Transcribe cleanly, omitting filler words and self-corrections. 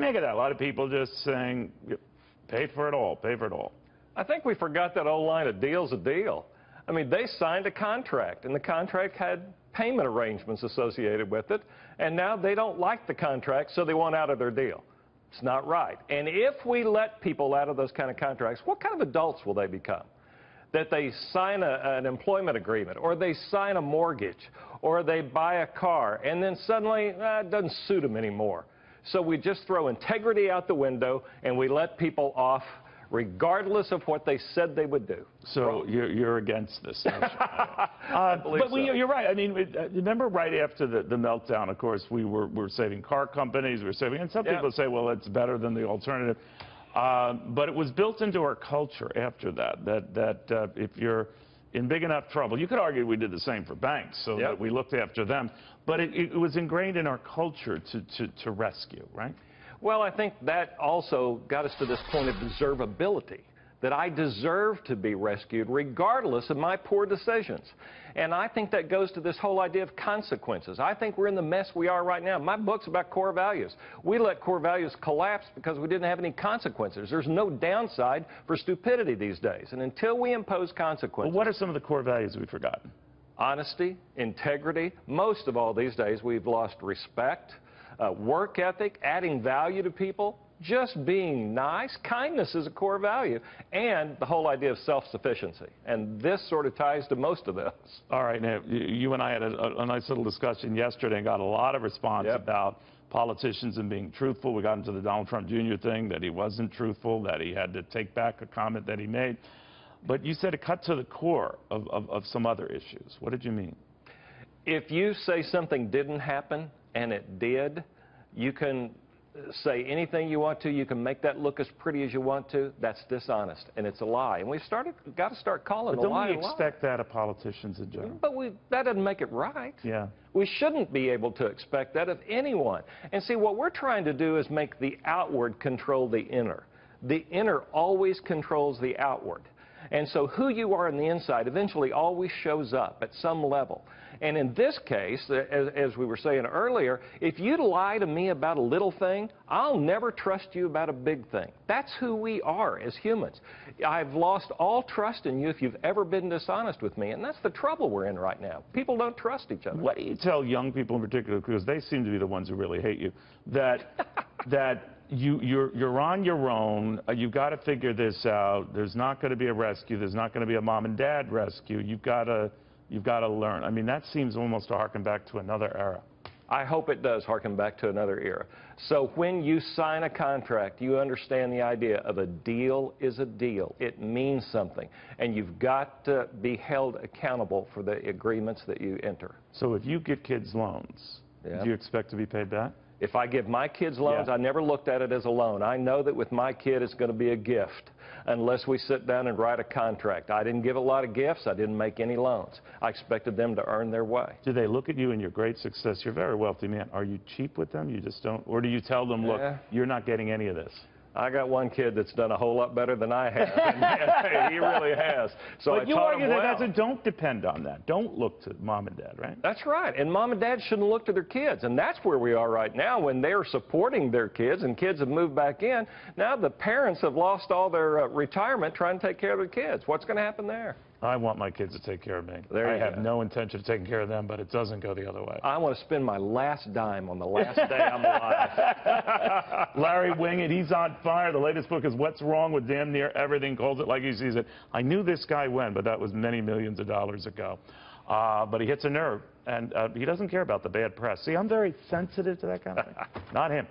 make of that? A lot of people just saying, pay for it all, pay for it all. I think we forgot that old line, a deal's a deal. I mean, they signed a contract, and the contract had payment arrangements associated with it, and now they don't like the contract, so they want out of their deal. It's not right. And if we let people out of those kind of contracts, what kind of adults will they become? That they sign an employment agreement, or they sign a mortgage, or they buy a car, and then suddenly it doesn't suit them anymore. So we just throw integrity out the window, and we let people off regardless of what they said they would do. So you're against this. You're right. I mean, remember right after the meltdown, of course, we were saving car companies, we were saving, and some people say, well, it's better than the alternative. But it was built into our culture after that if you're in big enough trouble, you could argue we did the same for banks, so that we looked after them. But it was ingrained in our culture to rescue, right? Well, I think that also got us to this point of deservability, that I deserve to be rescued regardless of my poor decisions. And I think that goes to this whole idea of consequences. I think we're in the mess we are right now. My book's about core values. We let core values collapse because we didn't have any consequences. There's no downside for stupidity these days. And until we impose consequences... Well, what are some of the core values we've forgotten? Honesty, integrity. Most of all these days, we've lost respect, work ethic, adding value to people, just being nice. Kindness is a core value, and the whole idea of self-sufficiency. And this sort of ties to most of those. All right, now, you and I had a nice little discussion yesterday and got a lot of response about politicians and being truthful. We got into the Donald Trump Jr. thing, that he wasn't truthful, that he had to take back a comment that he made. But you said it cut to the core of some other issues. What did you mean? If you say something didn't happen and it did, you can say anything you want to. You can make that look as pretty as you want to. That's dishonest, and it's a lie. And we've got to start calling a lie a lie. Don't we expect that of politicians in general? But that doesn't make it right. Yeah. We shouldn't be able to expect that of anyone. And see, what we're trying to do is make the outward control the inner. The inner always controls the outward. And so who you are on the inside eventually always shows up at some level. And in this case, as we were saying earlier, if you lie to me about a little thing, I'll never trust you about a big thing. That's who we are as humans. I've lost all trust in you if you've ever been dishonest with me, and that's the trouble we're in right now. People don't trust each other. What do you tell young people in particular, because they seem to be the ones who really hate you, that you're on your own, you've got to figure this out, there's not going to be a rescue, there's not going to be a mom and dad rescue, you've got to learn. I mean, that seems almost to harken back to another era. I hope it does harken back to another era. So when you sign a contract, you understand the idea of a deal is a deal. It means something. And you've got to be held accountable for the agreements that you enter. So if you give kids loans, do you expect to be paid back? If I give my kids loans, I never looked at it as a loan. I know that with my kid, it's going to be a gift unless we sit down and write a contract. I didn't give a lot of gifts. I didn't make any loans. I expected them to earn their way. Do they look at you and your great success? You're a very wealthy man. Are you cheap with them? You just don't? Or do you tell them, look, you're not getting any of this? I got one kid that's done a whole lot better than I have. And he really has. So but you argue that don't depend on that. Don't look to mom and dad, right? That's right. And mom and dad shouldn't look to their kids. And that's where we are right now when they're supporting their kids and kids have moved back in. Now the parents have lost all their retirement trying to take care of their kids. What's going to happen there? I want my kids to take care of me. I have no intention of taking care of them, but it doesn't go the other way. I want to spend my last dime on the last day I'm alive. Larry Winget, he's on fire. The latest book is What's Wrong with Damn Near Everything, calls it like he sees it. I knew this guy when, but that was many millions of dollars ago. But he hits a nerve, and he doesn't care about the bad press. See, I'm very sensitive to that kind of thing. Not him.